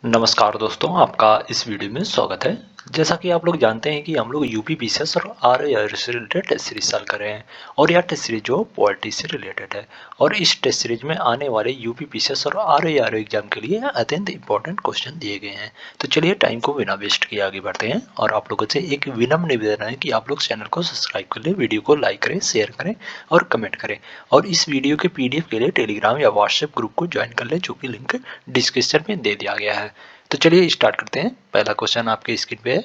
नमस्कार दोस्तों, आपका इस वीडियो में स्वागत है। जैसा कि आप लोग जानते हैं कि हम लोग यूपी पीसीएस और आरआरआर से रिलेटेड टेस्ट सीरीज चल कर रहे हैं और यह टेस्ट सीरीज जो पॉलिटी से रिलेटेड है और इस टेस्ट सीरीज में आने वाले यूपी पीसीएस और आरआरआर एग्जाम के लिए अत्यंत इंपॉर्टेंट क्वेश्चन दिए गए हैं। तो चलिए टाइम को बिना वेस्ट किए आगे बढ़ते हैं और आप लोगों से एक विनम्र निवेदन है कि आप लोग चैनल को सब्सक्राइब कर ले, वीडियो को लाइक करें, शेयर करें और कमेंट करें और इस वीडियो के पीडीएफ के लिए टेलीग्राम या व्हाट्सएप ग्रुप को ज्वाइन कर ले, जो कि लिंक डिस्क्रिप्शन में दे दिया गया है। तो चलिए स्टार्ट करते हैं। पहला क्वेश्चन आपके स्क्रीन पे है,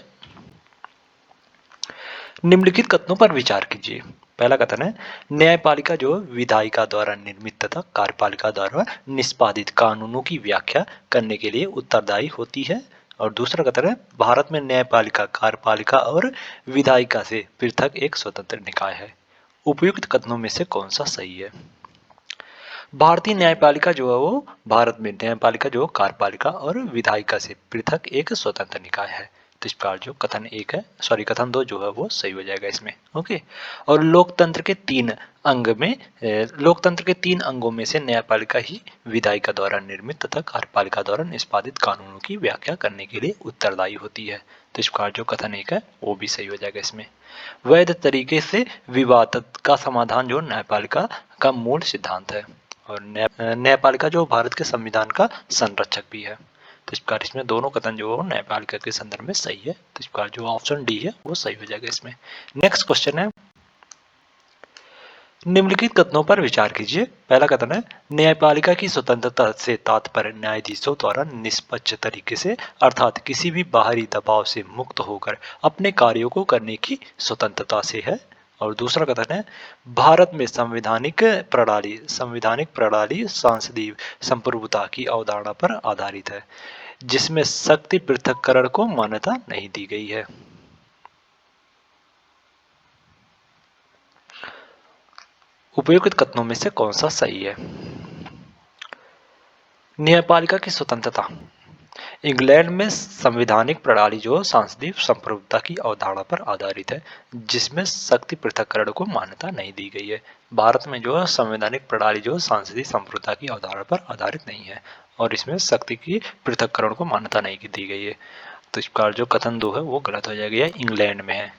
निम्नलिखित कथनों पर विचार कीजिए। पहला कथन है, न्यायपालिका जो विधायिका द्वारा निर्मित तथा कार्यपालिका द्वारा निष्पादित कानूनों की व्याख्या करने के लिए उत्तरदायी होती है। और दूसरा कथन है, भारत में न्यायपालिका कार्यपालिका और विधायिका से पृथक एक स्वतंत्र निकाय है। उपयुक्त कथनों में से कौन सा सही है? भारतीय न्यायपालिका जो है वो भारत में न्यायपालिका जो कार्यपालिका और विधायिका से पृथक एक स्वतंत्र निकाय है। तो इस प्रकार जो कथन एक है, सॉरी कथन दो जो है वो सही हो जाएगा इसमें। ओके। और लोकतंत्र के तीन अंगों में से न्यायपालिका ही विधायिका द्वारा निर्मित तथा कार्यपालिका द्वारा निष्पादित कानूनों की व्याख्या करने के लिए उत्तरदायी होती है। तो इस प्रकार जो कथन एक है वो भी सही हो जाएगा इसमें। वैध तरीके से विवाद का समाधान जो न्यायपालिका का मूल सिद्धांत है और न्यायपालिका जो भारत के संविधान का संरक्षक भी है। तो इस प्रकार इसमें दोनों कथन जो है न्यायपालिका के संदर्भ में सही है। तो इस प्रकार जो ऑप्शन डी है वो सही हो जाएगा इसमें। नेक्स्ट क्वेश्चन है, निम्नलिखित कथनों पर विचार कीजिए। पहला कथन है, न्यायपालिका की स्वतंत्रता से तात्पर्य न्यायाधीशों द्वारा निष्पक्ष तरीके से अर्थात किसी भी बाहरी दबाव से मुक्त होकर अपने कार्यों को करने की स्वतंत्रता से है। और दूसरा कथन है, भारत में संवैधानिक प्रणाली सांसदीय संप्रभुता की अवधारणा पर आधारित है, जिसमें शक्ति पृथक्करण को मान्यता नहीं दी गई है। उपयुक्त कथनों में से कौन सा सही है? न्यायपालिका की स्वतंत्रता, इंग्लैंड में संवैधानिक प्रणाली जो सांसदीय संप्रभुता की अवधारणा पर आधारित है, जिसमें शक्ति पृथक्करण को मान्यता नहीं दी गई है। भारत में जो संवैधानिक प्रणाली जो सांसदीय संप्रभुता की अवधारणा पर आधारित नहीं है और इसमें शक्ति की पृथक्करण को मान्यता नहीं दी गई है। तो इस प्रकार जो कथन दो है वो गलत हो जाएगा। इंग्लैंड में है,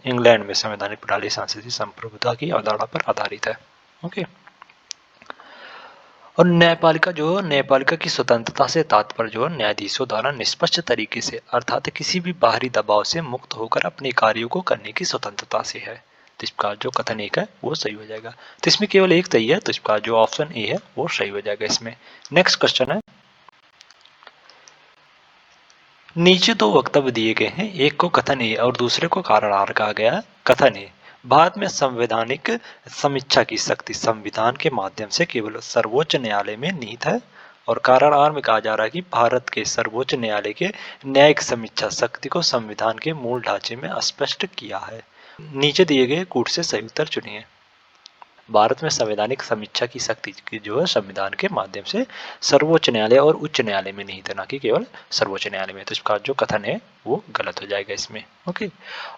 इंग्लैंड में संवैधानिक प्रणाली सांसदीय संप्रभुता की अवधारणा पर आधारित है। ओके। और न्यायपालिका की स्वतंत्रता से तात्पर्य जो न्यायाधीशों द्वारा निष्पक्ष तरीके से अर्थात किसी भी बाहरी दबाव से मुक्त होकर अपने कार्यों को करने की स्वतंत्रता से है। तो इस प्रकार जो कथन एक है वो सही हो जाएगा। तो इसमें केवल एक सही है, तो इस प्रकार जो ऑप्शन ए है वो सही हो जाएगा इसमें। नेक्स्ट क्वेश्चन है, नीचे दो वक्तव्य दिए गए हैं, एक को कथन ए और दूसरे को कारण आर कहा गया है। कथन ए, भारत में संवैधानिक समीक्षा की शक्ति संविधान के माध्यम से केवल सर्वोच्च न्यायालय में निहित है। और कारण आर में कहा जा रहा है कि भारत के सर्वोच्च न्यायालय के न्यायिक समीक्षा शक्ति को संविधान के मूल ढांचे में स्पष्ट किया है। नीचे दिए गए कूट से सही उत्तर चुनिए। भारत में संवैधानिक समीक्षा की शक्ति की जो है संविधान के माध्यम से सर्वोच्च न्यायालय और उच्च न्यायालय में नहीं था, ना कि केवल सर्वोच्च न्यायालय में। तो इसका जो कथन है वो गलत हो जाएगा इसमें। ओके।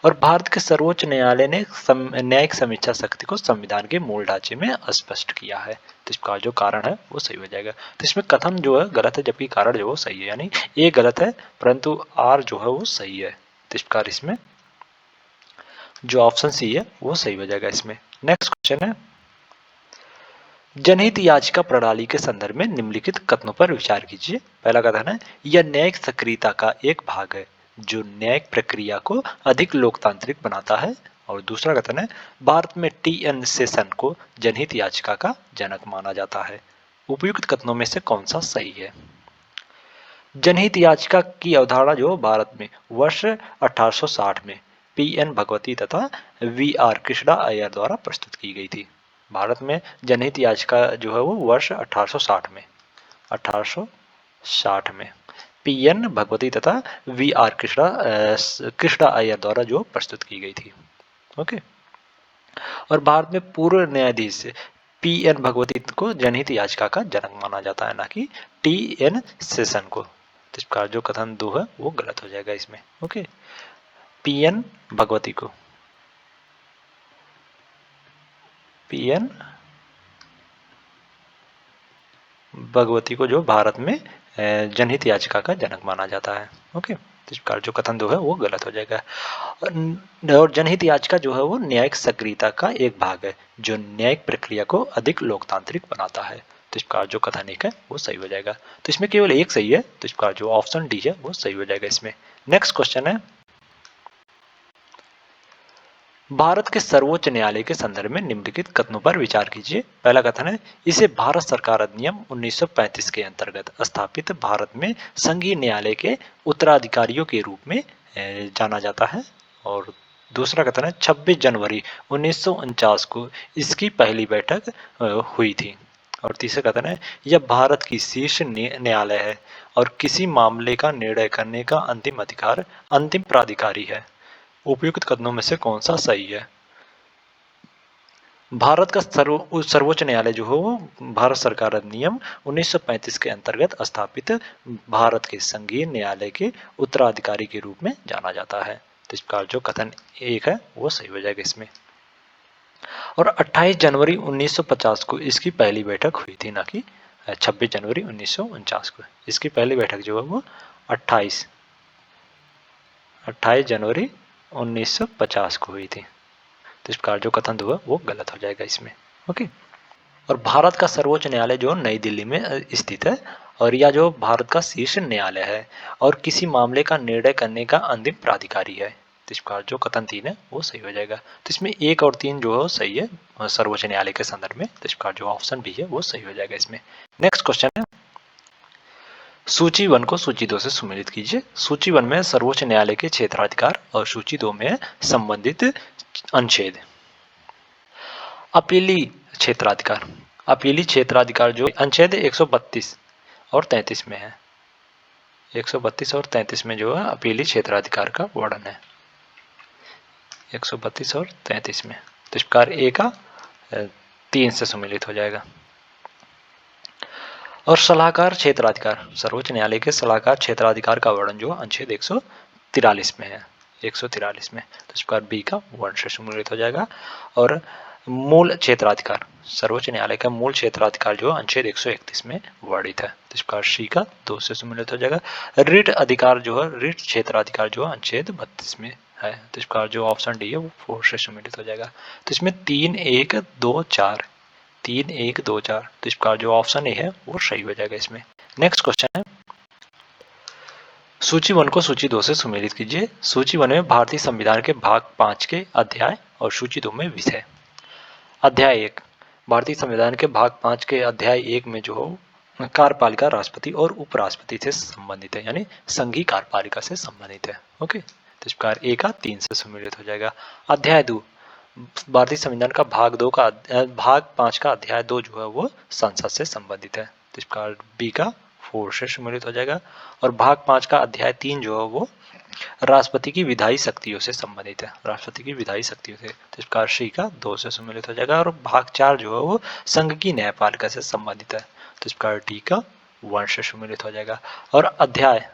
और भारत के सर्वोच्च न्यायालय ने न्यायिक समीक्षा शक्ति को संविधान के मूल ढांचे में स्पष्ट किया है। तो इसका जो कारण है वो सही हो जाएगा। तो इसमें कथन जो है गलत है, जबकि कारण जो है सही है, यानी ए गलत है परंतु आर जो है वो सही है। तो इस प्रकार इसमें जो ऑप्शन सी है वो सही हो जाएगा इसमें। नेक्स्ट क्वेश्चन है, जनहित याचिका प्रणाली के संदर्भ में निम्नलिखित कथनों पर विचार कीजिए। पहला कथन है, यह न्यायिक सक्रियता का एक भाग है जो न्यायिक प्रक्रिया को अधिक लोकतांत्रिक बनाता है। और दूसरा कथन है, भारत में टी.एन. सेशन को जनहित याचिका का जनक माना जाता है। उपयुक्त कथनों में से कौन सा सही है? जनहित याचिका की अवधारणा जो भारत में वर्ष 1860 में पी.एन. भगवती तथा वी.आर. कृष्णा अय्यर द्वारा प्रस्तुत की गई थी। भारत में जनहित याचिका जो है वो वर्ष 1860 में पी.एन. भगवती तथा वी.आर. कृष्णा अय्यर द्वारा जो प्रस्तुत की गई थी। ओके। और भारत में पूर्व न्यायाधीश पी.एन. भगवती को जनहित याचिका का जनक माना जाता है, ना कि टी.एन. सेशन को। तो इस प्रकार जो कथन दो है वो गलत हो जाएगा इसमें। ओके। पी.एन. भगवती को जो भारत में जनहित याचिका का जनक माना जाता है। ओके, तो इस प्रकार जो कथन दो है वो गलत हो जाएगा। और जनहित याचिका जो है वो न्यायिक सक्रियता का एक भाग है जो न्यायिक प्रक्रिया को अधिक लोकतांत्रिक बनाता है। तो इस प्रकार जो कथन एक है वो सही हो जाएगा। तो इसमें केवल एक सही है, तो इस प्रकार जो ऑप्शन डी है वो सही हो जाएगा इसमें। नेक्स्ट क्वेश्चन है, भारत के सर्वोच्च न्यायालय के संदर्भ में निम्नलिखित कथनों पर विचार कीजिए। पहला कथन है, इसे भारत सरकार अधिनियम 1935 के अंतर्गत स्थापित भारत में संघीय न्यायालय के उत्तराधिकारियों के रूप में जाना जाता है। और दूसरा कथन है, 26 जनवरी 1949 को इसकी पहली बैठक हुई थी। और तीसरा कथन है, यह भारत की शीर्ष न्यायालय है और किसी मामले का निर्णय करने का अंतिम अधिकार अंतिम प्राधिकारी है। उपयुक्त कथनों में से कौन सा सही है? भारत का सर्वोच्च न्यायालय जो है वो भारत सरकार अधिनियम 1935 के अंतर्गत स्थापित भारत के संघीय न्यायालय के उत्तराधिकारी के रूप में जाना जाता है। तो इस प्रकार जो कथन एक है वो सही हो जाएगा इसमें। और 28 जनवरी 1950 को इसकी पहली बैठक हुई थी, ना कि 26 जनवरी 1949 को। इसकी पहली बैठक जो है वो 28 जनवरी 1950 को हुई थी। तो इस प्रकार जो कथन दो है वो गलत हो जाएगा इसमें। ओके, और भारत का सर्वोच्च न्यायालय जो नई दिल्ली में स्थित है और यह जो भारत का शीर्ष न्यायालय है और किसी मामले का निर्णय करने का अंतिम प्राधिकारी है। तो इस प्रकार जो कथन 3 है वो सही हो जाएगा। तो इसमें 1 और 3 जो है सही है सर्वोच्च न्यायालय के संदर्भ में। तो इस प्रकार जो ऑप्शन बी है वो सही हो जाएगा इसमें। नेक्स्ट क्वेश्चन है, सूची 1 को सूची 2 से सुमेलित कीजिए। सूची 1 में सर्वोच्च न्यायालय के क्षेत्राधिकार और सूची 2 में संबंधित अनुच्छेद। अपीली क्षेत्राधिकार, अपीली क्षेत्राधिकार जो अनुच्छेद 132 और 33 में है। 132 और 33 में जो है अपीली क्षेत्राधिकार का वर्णन है, 132 और 33 में। तो इस प्रकार ए का 3 से सम्मिलित हो जाएगा। और सलाहकार क्षेत्राधिकार, सर्वोच्च न्यायालय के सलाहकार क्षेत्राधिकार का वर्णन जो अनुच्छेद 143 में है, 143 में। तो इस प्रकार बी का 1 से सम्मिलित हो जाएगा। और मूल क्षेत्राधिकार, सर्वोच्च न्यायालय का मूल क्षेत्राधिकार जो अनुच्छेद 131 में वर्णित है। तो इस प्रकार सी का 2 से सम्मिलित हो जाएगा। रिट अधिकार जो है, रिट क्षेत्राधिकार जो अनुच्छेद 32 में है। तो इस प्रकार जो ऑप्शन डी है वो 4 से सम्मिलित हो जाएगा। तो इसमें 3 1 2 4, 3 1 2 4। तो इस प्रकार जो ऑप्शन ए है वो सही हो जाएगा इसमें। नेक्स्ट क्वेश्चन है, सूची 1 को सूची 2 से सुमेलित कीजिए। सूची 1 में भारतीय संविधान के भाग 5 के अध्याय और सूची 2 में विषय। अध्याय 1, भारतीय संविधान के भाग 5 के अध्याय 1 में जो कार्यपालिका राष्ट्रपति और उपराष्ट्रपति से संबंधित है, यानी संघीय कार्यपालिका से संबंधित है। ओके, तो इस प्रकार ए का 3 से सम्मिलित हो जाएगा। अध्याय 2, भारतीय संविधान का भाग 5 का अध्याय 2 जो है वो संसद से संबंधित है। तो इस प्रकार बी का 4 से सम्मिलित हो जाएगा। और भाग 5 का अध्याय 3 जो है वो राष्ट्रपति की विधायी शक्तियों से संबंधित है, राष्ट्रपति की विधायी शक्तियों से। तो इस प्रकार सी का 2 से सम्मिलित हो जाएगा। और भाग 4 जो है वो संघ की न्यायपालिका से संबंधित है। तो इस प्रकार डी का 1 से सम्मिलित हो जाएगा। और अध्याय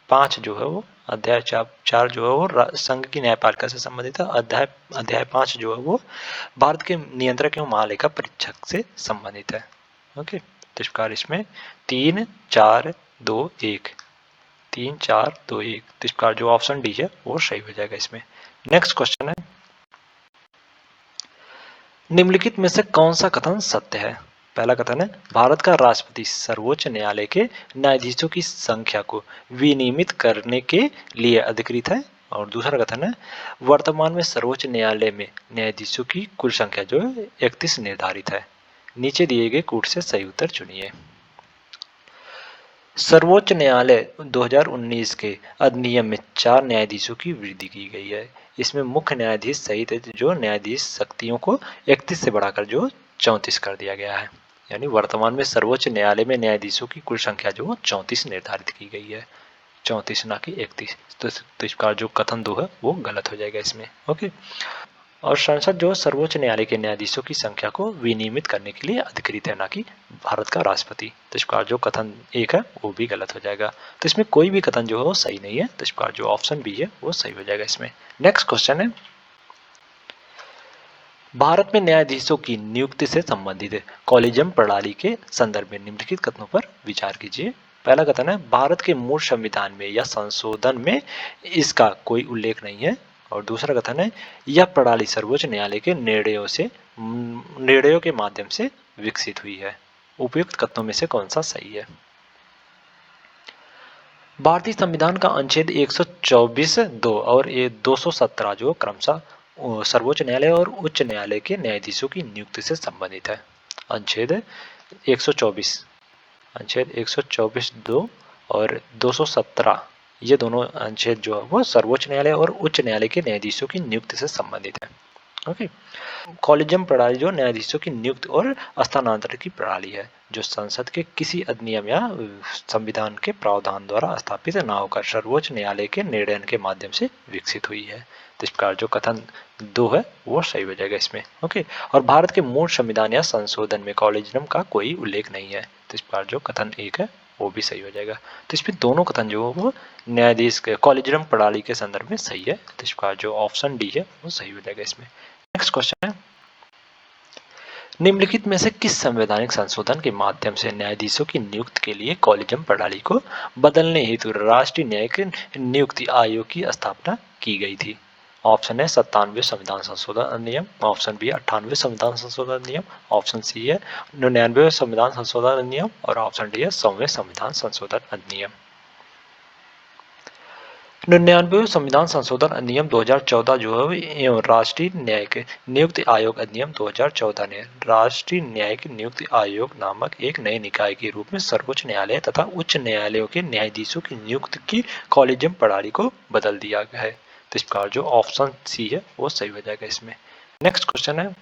5 जो है वो, अध्याय 4 जो है वो संघ की न्यायपालिका से संबंधित है। अध्याय 5 जो है वो भारत के नियंत्रक एवं महालेखा परीक्षक से संबंधित है। ओके, तो इस प्रकार इसमें 3 4 2 1, 3 4 2 1। तो इस प्रकार जो ऑप्शन डी है वो सही हो जाएगा इसमें। नेक्स्ट क्वेश्चन है, निम्नलिखित में से कौन सा कथन सत्य है? पहला कथन है, भारत का राष्ट्रपति सर्वोच्च न्यायालय के न्यायाधीशों की संख्या को विनियमित करने के लिए अधिकृत है। और दूसरा कथन है, वर्तमान में सर्वोच्च न्यायालय में न्यायाधीशों की कुल संख्या जो है 31 निर्धारित है। नीचे दिए गए कूट से सही उत्तर चुनिए। सर्वोच्च न्यायालय 2019 के अधिनियम में 4 न्यायाधीशों की वृद्धि की गई है। इसमें मुख्य न्यायाधीश सहित जो न्यायाधीश शक्तियों को 31 से बढ़ाकर जो 34 कर दिया गया है। यानी वर्तमान में सर्वोच्च न्यायालय में न्यायाधीशों की कुल संख्या जो 34 निर्धारित की गई है, 34 ना कि 31। तो इस प्रकार जो कथन 2 है वो गलत हो जाएगा इसमें। ओके, और संसद जो सर्वोच्च न्यायालय के न्यायाधीशों की संख्या को विनियमित करने के लिए अधिकृत है, ना कि भारत का राष्ट्रपति। तो इस प्रकार जो कथन 1 है वो भी गलत हो जाएगा। तो इसमें कोई भी कथन जो है वो सही नहीं है। तो इस प्रकार जो ऑप्शन बी है वो सही हो जाएगा इसमें। नेक्स्ट क्वेश्चन है, भारत में न्यायाधीशों की नियुक्ति से संबंधित कॉलेजियम प्रणाली के संदर्भ में निम्नलिखित कथनों पर विचार कीजिए। पहला कथन है, भारत के मूल संविधान में या संशोधन में इसका कोई उल्लेख नहीं है। और दूसरा कथन है, यह प्रणाली सर्वोच्च न्यायालय के निर्णयों के माध्यम से विकसित हुई है। उपयुक्त कथनों में से कौन सा सही है? भारतीय संविधान का अनुच्छेद 124(2) और 217 जो क्रमशः सर्वोच्च न्यायालय और उच्च न्यायालय के न्यायाधीशों की नियुक्ति से संबंधित है। अनुच्छेद 124 अनुच्छेद 124(2) और 217 ये दोनों अनुच्छेद जो है वो सर्वोच्च न्यायालय और उच्च न्यायालय के न्यायाधीशों की नियुक्ति से संबंधित है। ओके। कॉलेजियम प्रणाली जो न्यायाधीशों की नियुक्ति और स्थानांतरण की प्रणाली है, जो संसद के किसी अधिनियम या संविधान के प्रावधान द्वारा स्थापित न होकर सर्वोच्च न्यायालय के निर्णय के माध्यम से विकसित हुई है। तो इस प्रकार जो कथन 2 है वो सही हो जाएगा इसमें। ओके। और भारत के मूल संविधान या संशोधन में कॉलेजियम का कोई उल्लेख नहीं है। तो इस प्रकार जो कथन 1 है वो भी सही हो जाएगा। तो इसमें दोनों कथन जो वो न्यायाधीश के कॉलेजियम प्रणाली के संदर्भ में सही है। तो इस प्रकार जो ऑप्शन डी है वो सही हो जाएगा इसमें। नेक्स्ट क्वेश्चन है, निम्नलिखित में से किस संवैधानिक संशोधन के माध्यम से न्यायाधीशों की नियुक्ति के लिए कॉलेजियम प्रणाली को बदलने हेतु राष्ट्रीय न्यायिक नियुक्ति आयोग की स्थापना की गई थी? ऑप्शन है 97वें संविधान संशोधन अधिनियम, ऑप्शन बी 98वें संविधान संशोधन अधिनियम, ऑप्शन सी है 99वें संविधान संशोधन अधिनियम और ऑप्शन डी है 100वें संविधान संशोधन अधिनियम। 99वें संविधान संशोधन अधिनियम 2014 जो है एवं राष्ट्रीय न्यायिक नियुक्ति आयोग अधिनियम 2014 ने राष्ट्रीय न्यायिक नियुक्ति आयोग नामक एक नए निकाय के रूप में सर्वोच्च न्यायालय तथा उच्च न्यायालयों के न्यायाधीशों की नियुक्ति की कॉलेजियम प्रणाली को बदल दिया गया है। तो इस प्रकार जो ऑप्शन सी है वो सही हो जाएगा इसमें। नेक्स्ट क्वेश्चन है,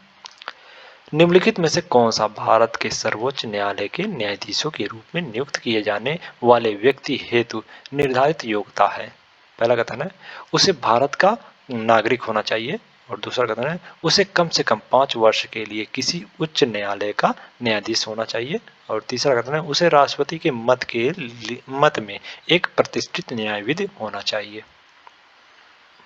निम्नलिखित में से कौन सा भारत के सर्वोच्च न्यायालय के न्यायाधीशों के रूप में नियुक्त किए जाने वाले व्यक्ति हेतु निर्धारित योग्यता है? पहला कथन है, उसे भारत का नागरिक होना चाहिए। और दूसरा कथन है, उसे कम से कम 5 वर्ष के लिए किसी उच्च न्यायालय का न्यायाधीश होना चाहिए। और तीसरा कथन है, उसे राष्ट्रपति के मत में एक प्रतिष्ठित न्यायविद होना चाहिए।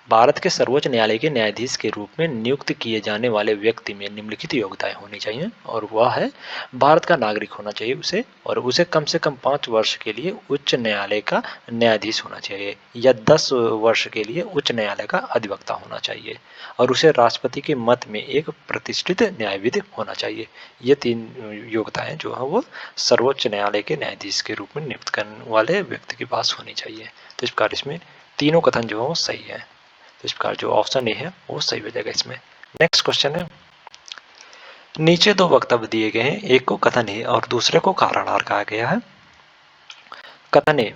भारत के सर्वोच्च न्यायालय के न्यायाधीश के रूप में नियुक्त किए जाने वाले व्यक्ति में निम्नलिखित योग्यताएं होनी चाहिए। और वह है, भारत का नागरिक होना चाहिए उसे, और उसे कम से कम 5 वर्ष के लिए उच्च न्यायालय का न्यायाधीश होना चाहिए या 10 वर्ष के लिए उच्च न्यायालय का अधिवक्ता होना चाहिए, और उसे राष्ट्रपति के मत में एक प्रतिष्ठित न्यायविद होना चाहिए। ये 3 योग्यताएं जो है वो सर्वोच्च न्यायालय के न्यायाधीश के रूप में नियुक्त करने वाले व्यक्ति के पास होनी चाहिए। तो इस प्रकार इसमें तीनों कथन जो है वो सही है। तो इस प्रकार जो ऑप्शन ए है वो सही हो जाएगा इसमें। नेक्स्ट क्वेश्चन है, नीचे 2 वक्तव्य दिए गए हैं, एक को कथन है और दूसरे को कारण कहा गया है। कथन है,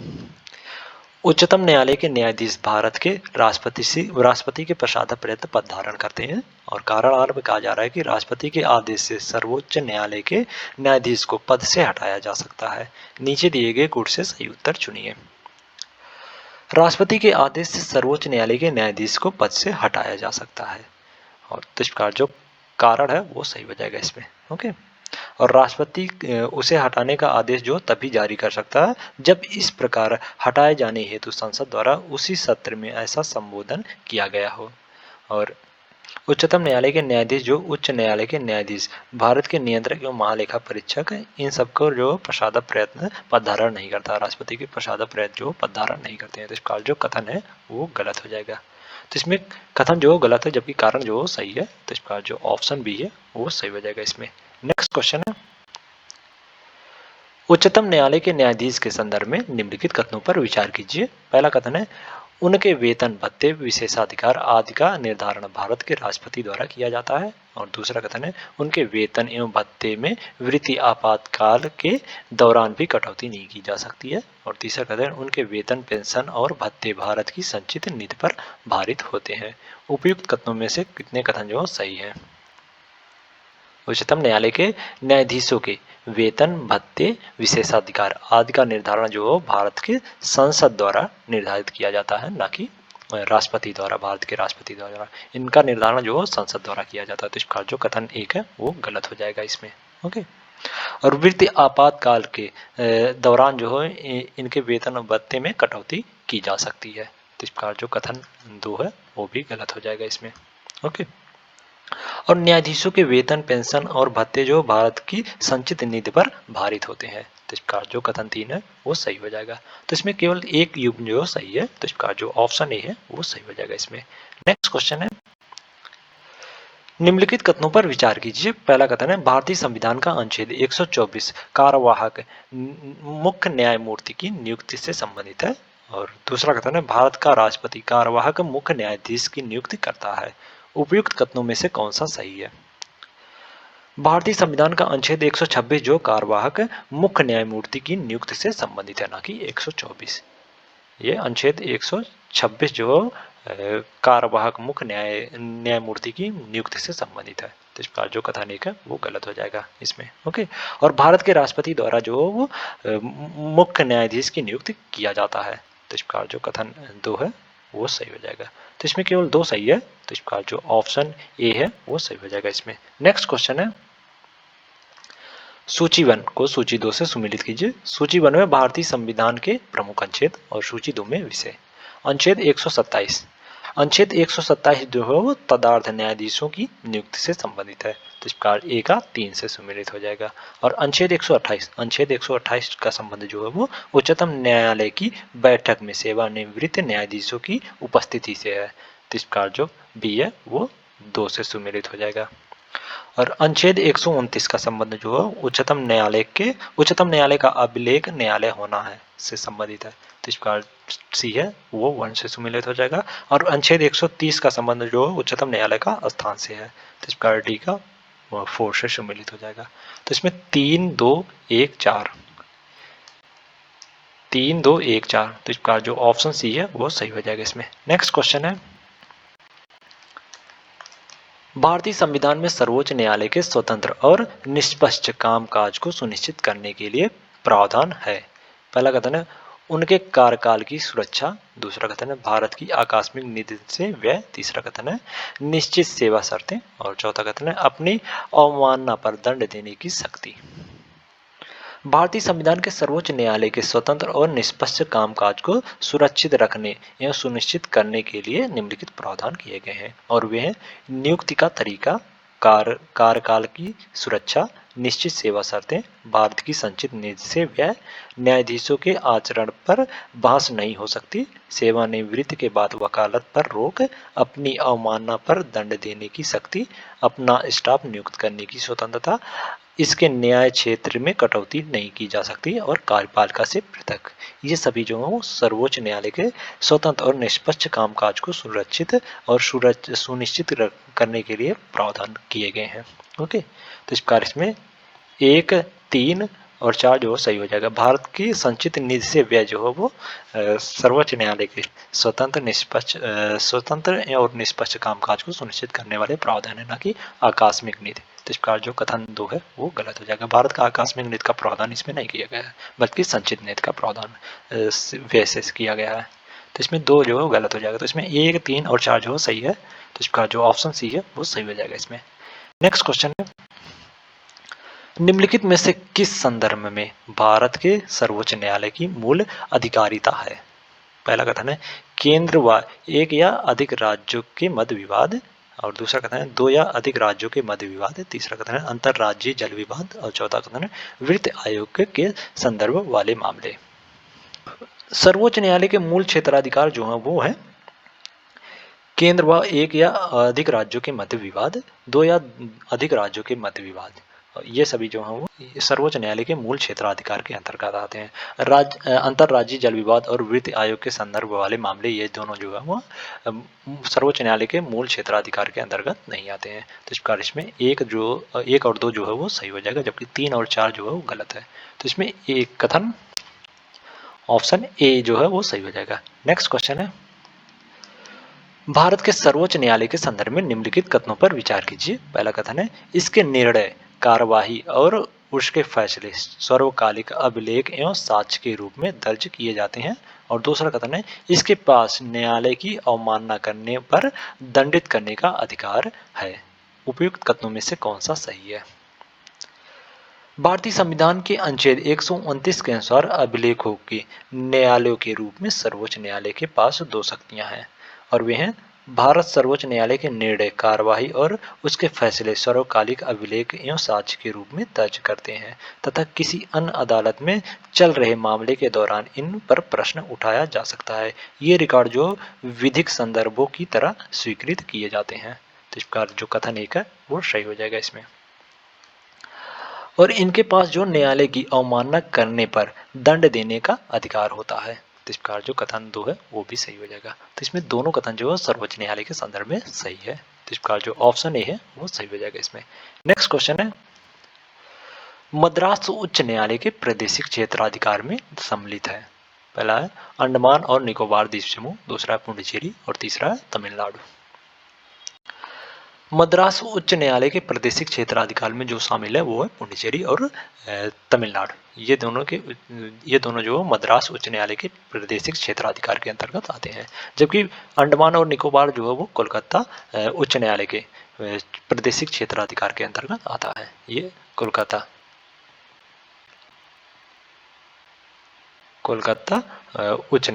उच्चतम न्यायालय के न्यायाधीश भारत के राष्ट्रपति के प्रसाद पद धारण करते हैं। और कारण आर में कहा जा रहा है कि राष्ट्रपति के आदेश से सर्वोच्च न्यायालय के न्यायाधीश को पद से हटाया जा सकता है। नीचे दिए गए गुण से सही उत्तर चुनिए। राष्ट्रपति के आदेश से सर्वोच्च न्यायालय के न्यायाधीश को पद से हटाया जा सकता है। और इस प्रकार जो कारण है वो सही हो जाएगा इसमें। ओके। और राष्ट्रपति उसे हटाने का आदेश जो तभी जारी कर सकता है जब इस प्रकार हटाए जाने हेतु संसद द्वारा उसी सत्र में ऐसा संबोधन किया गया हो। और उच्चतम न्यायालय के न्यायाधीश जो उच्च न्यायालय के न्यायाधीश, भारत के नियंत्रक एवं महालेखा परीक्षक, इन सबको जो प्रसाद प्रयत्न पद धारण नहीं करता, राष्ट्रपति के प्रसाद प्रयत्न जो पद धारण नहीं करते हैं। तो इस प्रकार जो कथन है वो गलत हो जाएगा। तो इसमें कथन जो गलत है जबकि कारण जो सही है। तो इस प्रकार जो ऑप्शन बी है वो सही हो जाएगा इसमें। नेक्स्ट क्वेश्चन है, उच्चतम न्यायालय के न्यायाधीश के संदर्भ में निम्नलिखित कथनों पर विचार कीजिए। पहला कथन है, उनके वेतन भत्ते विशेषाधिकार आदि का निर्धारण भारत के राष्ट्रपति द्वारा किया जाता है। और दूसरा कथन है, उनके वेतन एवं भत्ते में वृत्ति आपातकाल के दौरान भी कटौती नहीं की जा सकती है। और तीसरा कथन है, उनके वेतन पेंशन और भत्ते भारत की संचित निधि पर भारित होते हैं। उपयुक्त कथनों में से कितने कथन जो सही है? उच्चतम न्यायालय के न्यायाधीशों के वेतन भत्ते विशेषाधिकार आदि का निर्धारण जो भारत के संसद द्वारा निर्धारित किया जाता है, ना कि राष्ट्रपति द्वारा, भारत के राष्ट्रपति द्वारा। इनका निर्धारण जो संसद द्वारा किया जाता है। तो इस प्रकार जो कथन 1 है वो गलत हो जाएगा इसमें। ओके। और वृत्ति आपातकाल के दौरान जो है इनके वेतन और भत्ते में कटौती की जा सकती है। तो इस प्रकार जो कथन 2 है वो भी गलत हो जाएगा इसमें। ओके। और न्यायाधीशों के वेतन, पेंशन और भत्ते जो भारत की संचित निधि पर भारित होते हैं। तो इसका जो कथन 3 है वो सही हो जाएगा। तो इसमें केवल एक युग्म जो सही है, तो इसका जो ऑप्शन ए है वो सही हो जाएगा इसमें। नेक्स्ट क्वेश्चन है, निम्नलिखित कथनों पर विचार कीजिए। पहला कथन है, भारतीय संविधान का अनुच्छेद 124 कार्यवाहक मुख्य न्यायमूर्ति की नियुक्ति से संबंधित है। और दूसरा कथन है, भारत का राष्ट्रपति कार्यवाहक मुख्य न्यायाधीश की नियुक्ति करता है। उपयुक्त कथनों में से कौन सा सही है? भारतीय संविधान का अनुच्छेद 126 जो कार्यवाहक मुख्य न्यायमूर्ति की नियुक्ति से संबंधित है, ना कि 124। ये अनुच्छेद 126 जो कार्यवाहक मुख्य न्यायमूर्ति की नियुक्ति से संबंधित है। तो इस प्रकार जो कथन एक है वो गलत हो जाएगा इसमें। ओके। और भारत के राष्ट्रपति द्वारा जो वो मुख्य न्यायाधीश की नियुक्ति किया जाता है। तो इस प्रकार जो कथन 2 है वो सही हो जाएगा। तो इसमें केवल 2 सही है। तो इस प्रकार जो ऑप्शन ए है वो सही हो जाएगा इसमें। नेक्स्ट क्वेश्चन है, सूची 1 को सूची 2 से सुमेलित कीजिए। सूची 1 में भारतीय संविधान के प्रमुख अनुच्छेद और सूची 2 में विषय। अनुच्छेद 127, अनुच्छेद 127 जो है वो तदर्थ न्यायाधीशों की नियुक्ति से संबंधित है। तो इस प्रकार ए का 3 से सुमेलित हो जाएगा। और अनुच्छेद 128, अनुच्छेद 128 का संबंध जो है वो उच्चतम न्यायालय की बैठक में सेवानिवृत्त न्यायाधीशों की उपस्थिति से है। तो इस प्रकार जो बी है वो 2 से सुमेलित हो जाएगा। और अनुच्छेद 129 का संबंध जो है उच्चतम न्यायालय का अभिलेख न्यायालय होना है से संबंधित है। तो इस प्रकार सी है वो 1 से सुमेलित हो जाएगा। और अनुच्छेद 130 का संबंध जो है उच्चतम न्यायालय का स्थान से है। तो इस प्रकार डी का 4 से सम्मिलित हो जाएगा। तो इसमें 3 2 1 4, 3 2 1 4। तो इस प्रकार जो ऑप्शन सी है वो सही हो जाएगा इसमें। नेक्स्ट क्वेश्चन है, भारतीय संविधान में सर्वोच्च न्यायालय के स्वतंत्र और निष्पक्ष कामकाज को सुनिश्चित करने के लिए प्रावधान है। पहला कथन है, उनके कार्यकाल की सुरक्षा। दूसरा कथन है, भारत की आकस्मिक निधि से व्यय। तीसरा कथन है, निश्चित सेवा शर्तें। और चौथा कथन है, अपनी अवमानना पर दंड देने की शक्ति। भारतीय संविधान के सर्वोच्च न्यायालय के स्वतंत्र और निष्पक्ष कामकाज को सुरक्षित रखने एवं सुनिश्चित करने के लिए निम्नलिखित प्रावधान किए गए हैं। और वे हैं, नियुक्ति का तरीका, कार्यकाल की सुरक्षा, निश्चित सेवा शर्तें, भारत की संचित निधि से व्यय, न्यायाधीशों के आचरण पर बहस नहीं हो सकती, सेवानिवृत्ति के बाद वकालत पर रोक, अपनी अवमानना पर दंड देने की शक्ति, अपना स्टाफ नियुक्त करने की स्वतंत्रता, इसके न्याय क्षेत्र में कटौती नहीं की जा सकती, और कार्यपालिका से पृथक। ये सभी जो है सर्वोच्च न्यायालय के स्वतंत्र और निष्पक्ष कामकाज को सुरक्षित और सुनिश्चित करने के लिए प्रावधान किए गए हैं। ओके। तो इस प्रकार इसमें 1 3 और 4 जो सही हो जाएगा। भारत की संचित निधि से व्यय जो है वो सर्वोच्च न्यायालय के स्वतंत्र और निष्पक्ष कामकाज को सुनिश्चित करने वाले प्रावधान है, ना कि आकस्मिक निधि। तो इस प्रकार जो कथन 2 है वो गलत हो जाएगा। भारत का आकस्मिक निधि का प्रावधान इसमें नहीं किया गया है, बल्कि संचित निधि का प्रावधान व्यय से किया गया है। तो इसमें 2 जो है गलत हो जाएगा। तो इसमें 1 3 और 4 जो सही है। तो इस प्रकार जो ऑप्शन सी है वो सही हो जाएगा इसमें। नेक्स्ट क्वेश्चन है, निम्नलिखित में से किस संदर्भ में भारत के सर्वोच्च न्यायालय की मूल अधिकारिता है? पहला कथन है, केंद्र व एक या अधिक राज्यों के मध्य विवाद। और दूसरा कथन है, 2 या अधिक राज्यों के मध्य विवाद। तीसरा कथन है, अंतर्राज्यीय जल विवाद। और चौथा कथन है, वित्त आयोग के संदर्भ वाले मामले। सर्वोच्च न्यायालय के मूल क्षेत्राधिकार जो है वो है केंद्र व एक या अधिक राज्यों के मध्य विवाद, 2 या अधिक राज्यों के मध्य विवाद। ये सभी जो हैं वो सर्वोच्च न्यायालय के मूल क्षेत्राधिकार के अंतर्गत आते हैं। अंतर्राज्यीय जल विवाद और वित्त आयोग के संदर्भ वाले मामले, ये दोनों जो है वो सर्वोच्च न्यायालय के मूल क्षेत्राधिकार के अंतर्गत नहीं आते हैं। तो इस प्रकार इसमें 1 और 2 जो है वो सही हो जाएगा, जबकि 3 और 4 जो है वो गलत है। तो इसमें एक कथन ऑप्शन ए जो है वो सही हो जाएगा। नेक्स्ट क्वेश्चन है, भारत के सर्वोच्च न्यायालय के संदर्भ में निम्नलिखित कथनों पर विचार कीजिए। पहला कथन है, इसके निर्णय, कार्यवाही और उसके फैसले सर्वकालिक अभिलेख एवं साक्ष्य के रूप में दर्ज किए जाते हैं। और दूसरा कथन है, इसके पास न्यायालय की अवमानना करने पर दंडित करने का अधिकार है। उपयुक्त कथनों में से कौन सा सही है? भारतीय संविधान के अनुच्छेद 129 के अनुसार अभिलेखों के न्यायालयों के रूप में सर्वोच्च न्यायालय के पास 2 शक्तियां हैं, और वे हैं भारत सर्वोच्च न्यायालय के निर्णय, कार्यवाही और उसके फैसले सर्वकालिक अभिलेख एवं साक्ष्य के रूप में दर्ज करते हैं तथा किसी अन्य अदालत में चल रहे मामले के दौरान इन पर प्रश्न उठाया जा सकता है। ये रिकॉर्ड जो विधिक संदर्भों की तरह स्वीकृत किए जाते हैं। तो इसका जो कथन एक है वो सही हो जाएगा इसमें। और इनके पास जो न्यायालय की अवमानना करने पर दंड देने का अधिकार होता है। तो इस प्रकार जो कथन 2 है वो भी सही हो जाएगा। तो इसमें दोनों कथन जो है सर्वोच्च न्यायालय के संदर्भ में सही है। तो इस प्रकार जो ऑप्शन ए है वो सही हो जाएगा इसमें। नेक्स्ट क्वेश्चन है, मद्रास उच्च न्यायालय के प्रादेशिक क्षेत्राधिकार में सम्मिलित है। पहला है अंडमान और निकोबार द्वीप समूह, दूसरा है पुडुचेरी और तीसरा है तमिलनाडु। मद्रास उच्च न्यायालय के प्रादेशिक क्षेत्राधिकार में जो शामिल है वो है पुडुचेरी और तमिलनाडु। ये दोनों जो मद्रास उच्च न्यायालय के प्रादेशिक क्षेत्राधिकार के अंतर्गत आते हैं, जबकि अंडमान और निकोबार जो है वो कोलकाता उच्च न्यायालय के प्रादेशिक क्षेत्राधिकार के अंतर्गत आता है। ये कोलकाता उच्च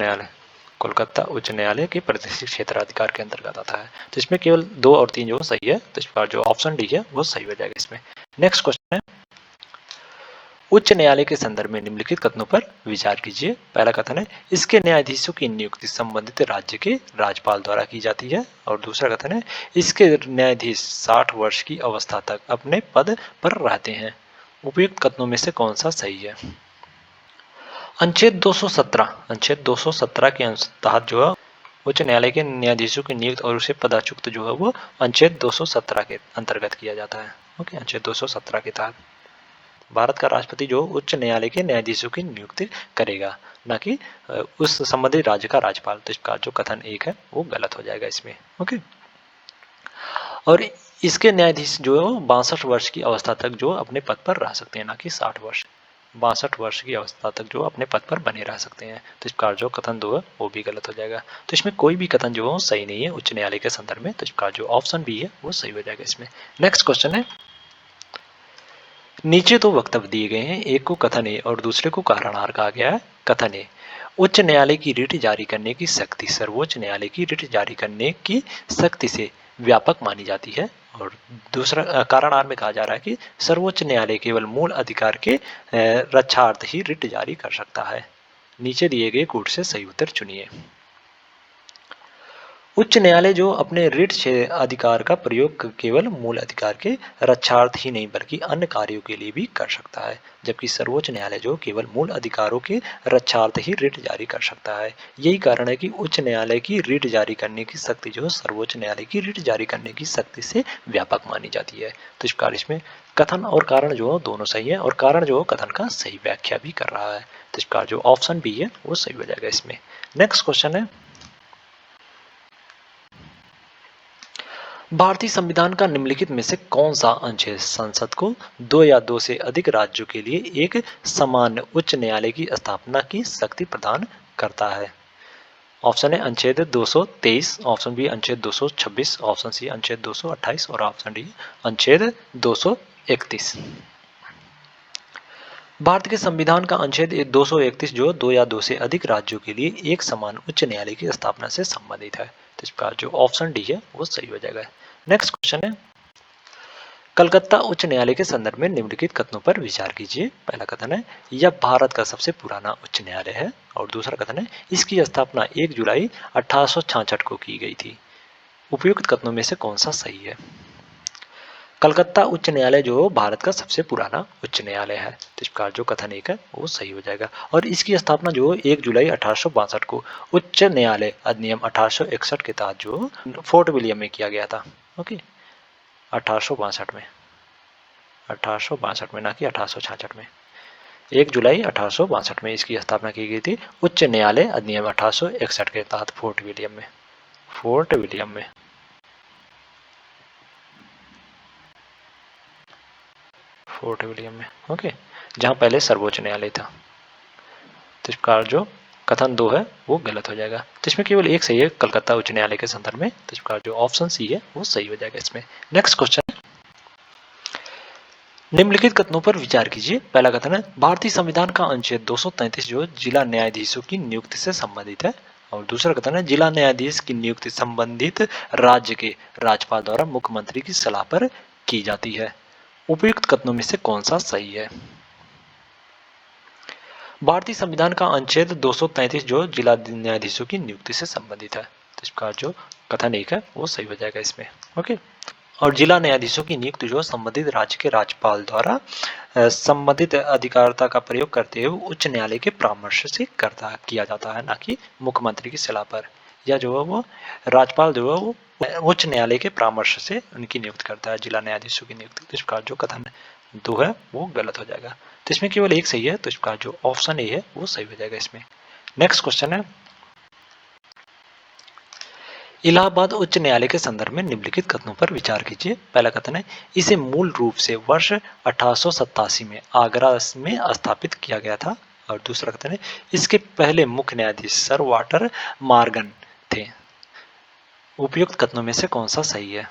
न्यायालय के प्रादेशिक क्षेत्राधिकार के अंतर्गत आता है। तो इसमें केवल 2 और 3 जो सही है। तो इस बार जो ऑप्शन डी है वो सही हो जाएगा इसमें। नेक्स्ट क्वेश्चन है, उच्च न्यायालय के संदर्भ में निम्नलिखित कथनों पर विचार कीजिए। पहला कथन है, इसके न्यायाधीशों की नियुक्ति संबंधित राज्य के राज्यपाल द्वारा की जाती है। और दूसरा कथन है, इसके न्यायाधीश 60 वर्ष की अवस्था तक अपने पद पर रहते हैं। उपयुक्त कथनों में से कौन सा सही है? अनुच्छेद 217 के तहत जो है उच्च न्यायालय के न्यायाधीशों की नियुक्त और उसे पदाच्युत जो है वो अनुच्छेद 217 के अंतर्गत किया जाता है। ओके, अनुच्छेद 217 के तहत भारत का राष्ट्रपति जो उच्च न्यायालय के न्यायाधीशों की नियुक्ति करेगा, न कि उस संबंधित राज्य का राज्यपाल। तो इसका जो कथन एक है वो गलत हो जाएगा इसमें। ओके, और इसके न्यायाधीश जो है 62 वर्ष की अवस्था तक जो अपने पद पर रह सकते हैं, ना कि 60 वर्ष। 62 वर्ष की अवस्था तक जो अपने पद पर बने रह सकते हैं। तो इस प्रकार जो कथन 2 है वो भी गलत हो जाएगा। तो इसमें कोई भी कथन जो है सही नहीं है उच्च न्यायालय के संदर्भ में। तो इस प्रकार जो ऑप्शन बी है वो सही हो जाएगा इसमें। नेक्स्ट क्वेश्चन है, नीचे तो वक्तव्य दिए गए हैं, एक को कथन ए और दूसरे को कारण आर कहा गया है। कथन ए, उच्च न्यायालय की रिट जारी करने की शक्ति सर्वोच्च न्यायालय की रिट जारी करने की शक्ति से व्यापक मानी जाती है। और दूसरा कारण आर में कहा जा रहा है कि सर्वोच्च न्यायालय केवल मूल अधिकार के रक्षार्थ ही रिट जारी कर सकता है। नीचे दिए गए कोड से सही उत्तर चुनिए। उच्च न्यायालय जो अपने रिट अधिकार का प्रयोग केवल मूल अधिकार के रक्षार्थ ही नहीं बल्कि अन्य कार्यों के लिए भी कर सकता है, जबकि सर्वोच्च न्यायालय जो केवल मूल अधिकारों के रक्षार्थ ही रिट जारी कर सकता है। यही कारण है कि उच्च न्यायालय की रिट जारी करने की शक्ति जो सर्वोच्च न्यायालय की रिट जारी करने की शक्ति से व्यापक मानी जाती है। तो इस प्रकार इसमें कथन और कारण जो दोनों सही है, और कारण जो कथन का सही व्याख्या भी कर रहा है। तो इस प्रकार जो ऑप्शन बी है वो सही हो जाएगा इसमें। नेक्स्ट क्वेश्चन है, भारतीय संविधान का निम्नलिखित में से कौन सा अनुच्छेद संसद को 2 या 2 से अधिक राज्यों के लिए एक सामान्य उच्च न्यायालय की स्थापना की शक्ति प्रदान करता है? ऑप्शन है अनुच्छेद 223, ऑप्शन बी अनुच्छेद 226, ऑप्शन सी अनुच्छेद 228 और ऑप्शन डी अनुच्छेद 231। भारत के संविधान का अनुच्छेद 231 जो 2 या 2 से अधिक राज्यों के लिए एक समान उच्च न्यायालय की स्थापना से संबंधित है। तो इस प्रकार जो ऑप्शन डी है वो सही हो जाएगा। नेक्स्ट क्वेश्चन है, कलकत्ता उच्च न्यायालय के संदर्भ में निम्नलिखित कथनों पर विचार कीजिए। पहला कथन है, यह भारत का सबसे पुराना उच्च न्यायालय है। और दूसरा कथन है, इसकी स्थापना 1 जुलाई 1866 को की गई थी। उपयुक्त कथनों में से कौन सा सही है? कलकत्ता उच्च न्यायालय जो भारत का सबसे पुराना उच्च न्यायालय है। तो इस प्रकार जो कथन एक है वो सही हो जाएगा। और इसकी स्थापना जो 1 जुलाई 1862 को उच्च न्यायालय अधिनियम 1861 के तहत जो फोर्ट विलियम में किया गया था। ओके, 1862 में, ना कि 1866 में। 1 जुलाई 1862 में इसकी स्थापना की गई थी उच्च न्यायालय अधिनियम 1861 के तहत फोर्ट विलियम में। ओके, जहां पहले सर्वोच्च न्यायालय था। तो इस प्रकार जो कथन 2 है वो गलत हो जाएगा। तो इसमें केवल एक सही है, कलकत्ता उच्च न्यायालय के संदर्भ में। तो इस प्रकार जो ऑप्शन सी है वो सही हो जाएगा इसमें। नेक्स्ट क्वेश्चन, निम्नलिखित कथनों पर विचार कीजिए। पहला कथन है, भारतीय संविधान का अनुच्छेद 233 जो जिला न्यायाधीशों की नियुक्ति से संबंधित है। और दूसरा कथन है जिला न्यायाधीश की नियुक्ति संबंधित राज्य के राज्यपाल द्वारा मुख्यमंत्री की सलाह पर की जाती है। उपयुक्त कथनों में से कौन सा सही है? भारतीय संविधान का अनुच्छेद 233 जो जिला न्यायाधीशों की नियुक्ति से संबंधित है, तो इसका जो कथन एक है वो सही हो जाएगा इसमें। ओके। और जिला न्यायाधीशों की नियुक्ति जो संबंधित राज्य के राज्यपाल द्वारा संबंधित अधिकारिता का प्रयोग करते हुए उच्च न्यायालय के परामर्श से किया जाता है, ना कि मुख्यमंत्री की सलाह पर, या जो है वो राज्यपाल जो है वो उच्च न्यायालय के परामर्श से उनकी नियुक्ति करता है जिला न्यायाधीशों की नियुक्ति। तो इसका जो कथन 2 है वो गलत हो जाएगा। तो इसमें केवल एक सही है, तो इसका जो ऑप्शन ए है वो सही हो जाएगा इसमें। नेक्स्ट क्वेश्चन है इलाहाबाद उच्च न्यायालय के संदर्भ में निम्नलिखित कथनों पर विचार कीजिए। पहला कथन है इसे मूल रूप से वर्ष 1887 में आगरा में स्थापित किया गया था। और दूसरा कथन है इसके पहले मुख्य न्यायाधीश सर वाटर मार्गन थे। उपयुक्त कथनों में से कौन सा सही है?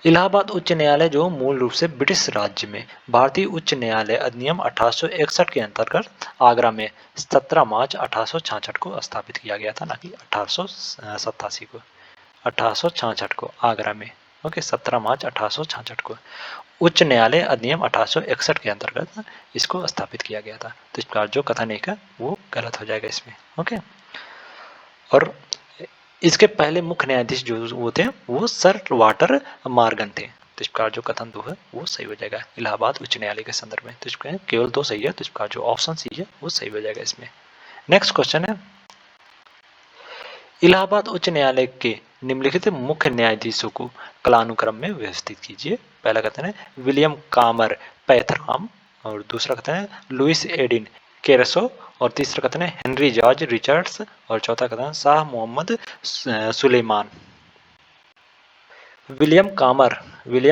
इलाहाबाद उच्च न्यायालय जो मूल रूप से ब्रिटिश राज्य में भारतीय उच्च न्यायालय अधिनियम 1861 के अंतर्गत आगरा में 17 मार्च 1866 को स्थापित किया गया था, ना कि 1887 को, 1866 को आगरा में। ओके, 17 मार्च 1866 को उच्च न्यायालय अधिनियम 1861 के अंतर्गत इसको स्थापित किया गया था। तो इसका जो कथन एक है वो गलत हो जाएगा इसमें। ओके। और इसके पहले मुख्य न्यायाधीश जो वो थे वो सर वाटर मार्गन थे। तो इसका जो कथन 2 है वो सही हो जाएगा इलाहाबाद उच्च न्यायालय के संदर्भ में। तो इसका केवल 2 सही है, तो इसका जो ऑप्शन सी है वो सही हो जाएगा इसमें। नेक्स्ट क्वेश्चन है इलाहाबाद उच्च न्यायालय के निम्नलिखित मुख्य न्यायाधीशों को कालानुक्रम में व्यवस्थित कीजिए। पहला कथन है विलियम कामर पैथराम, और दूसरा कथन है लुइस एडिन केरसो, और तीसरा कथन है हेनरी जॉर्ज रिचर्ड्स, और चौथा कथन शाह मोहम्मद सुलेमान। विलियम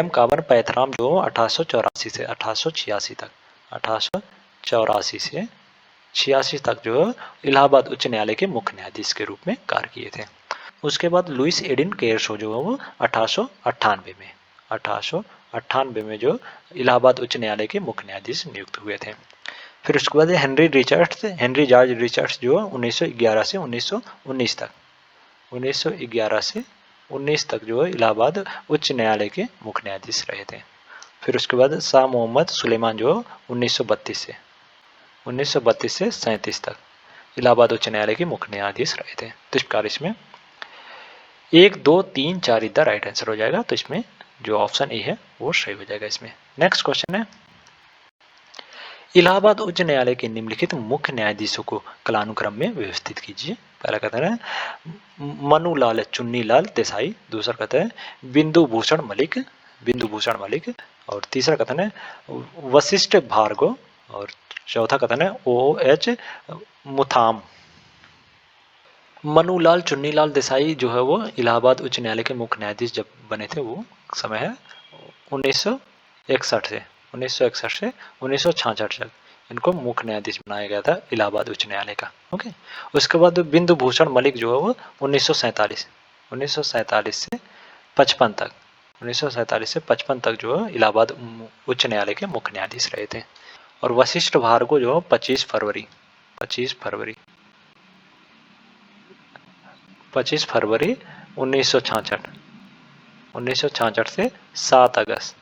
कामर पैथराम जो 1884 से 1886 तक 1884 से 86 तक जो इलाहाबाद उच्च न्यायालय के मुख्य न्यायाधीश के रूप में कार्य किए थे। उसके बाद लुइस एडिन केरसो जो है वो 1898 में जो इलाहाबाद उच्च न्यायालय के मुख्य न्यायाधीश नियुक्त हुए थे। फिर उसके बाद हेनरी जॉर्ज रिचर्ड्स जो 1911 से 1919 तक 1911 से 19 तक जो है इलाहाबाद उच्च न्यायालय के मुख्य न्यायाधीश रहे थे। फिर उसके बाद शाह मोहम्मद सुलेमान जो 1932 से 37 तक इलाहाबाद उच्च न्यायालय के मुख्य न्यायाधीश रहे थे। तो इस प्रकार इसमें 1, 2, 3, 4 इधर राइट आंसर हो जाएगा। तो इसमें जो ऑप्शन ए है वो सही हो जाएगा इसमें। नेक्स्ट क्वेश्चन है इलाहाबाद उच्च न्यायालय के निम्नलिखित मुख्य न्यायाधीशों को कालानुक्रम में व्यवस्थित कीजिए। पहला कथन है मनुलाल चुन्नीलाल देसाई, दूसरा कथन है बिंदु भूषण मलिक, और तीसरा कथन है वशिष्ठ भार्गव, और चौथा कथन है OH मुथाम। मनुलाल चुन्नीलाल देसाई जो है वो इलाहाबाद उच्च न्यायालय के मुख्य न्यायाधीश जब बने थे वो समय है 1961 से 1966 तक इनको मुख्य न्यायाधीश बनाया गया था इलाहाबाद उच्च न्यायालय का। ओके। उसके बाद बिंदु भूषण मलिक जो है वो 1947 से 55 तक जो है इलाहाबाद उच्च न्यायालय के मुख्य न्यायाधीश रहे थे। और वशिष्ठ भार्गव जो 25 फरवरी 1966 से 7 अगस्त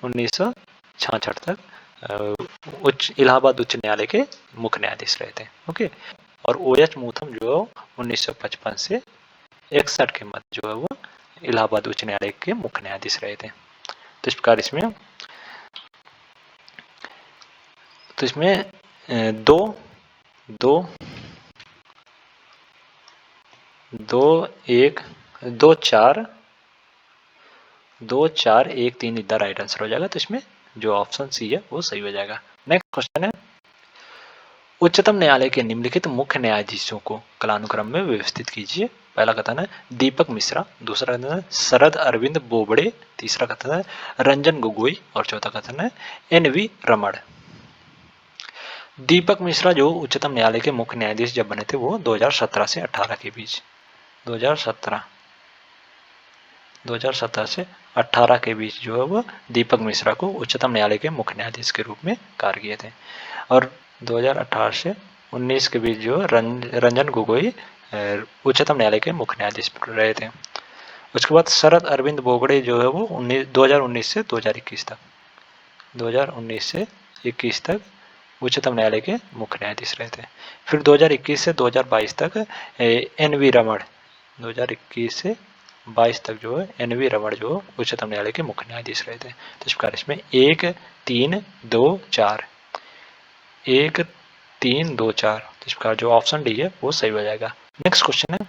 1966 तक इलाहाबाद उच्च न्यायालय के मुख्य न्यायाधीश रहे थे। ओके। और OH मुथम जो 1955 से 61 के मध्य जो है वो इलाहाबाद उच्च न्यायालय के मुख्य न्यायाधीश रहे थे। तो इस प्रकार इसमें दो 4 1 3 इधर राइट आंसर हो जाएगा। तो इसमें जो ऑप्शन सी है वो सही हो जाएगा। नेक्स्ट क्वेश्चन है उच्चतम न्यायालय के निम्नलिखित मुख्य न्यायाधीशों को कालानुक्रम में व्यवस्थित कीजिए। पहला कथन है दीपक मिश्रा, दूसरा कथन है शरद अरविंद बोबड़े, तीसरा कथन है रंजन गोगोई, और चौथा कथन है NV रमण। दीपक मिश्रा जो उच्चतम न्यायालय के मुख्य न्यायाधीश जब बने थे वो 2017 से 18 के बीच 2017 से 18 के बीच जो है वो दीपक मिश्रा को उच्चतम न्यायालय के मुख्य न्यायाधीश के रूप में कार्य किए थे। और 2018 से 19 के बीच जो रंजन गोगोई उच्चतम न्यायालय के मुख्य न्यायाधीश रहे थे। उसके बाद शरद अरविंद बोबड़े जो है वो 2019 से 2021 तक 2019 से 21 तक उच्चतम न्यायालय के मुख्य न्यायाधीश रहे थे। फिर 2021 से 2022 तक NV रमण 2021 से 22 तक जो है NV रमण जो उच्चतम न्यायालय के मुख्य न्यायाधीश रहे थे। तो इस प्रकार इसमें 1 3 2 4 1 3 2 4 इस प्रकार जो ऑप्शन डी है वो सही हो जाएगा। नेक्स्ट क्वेश्चन है,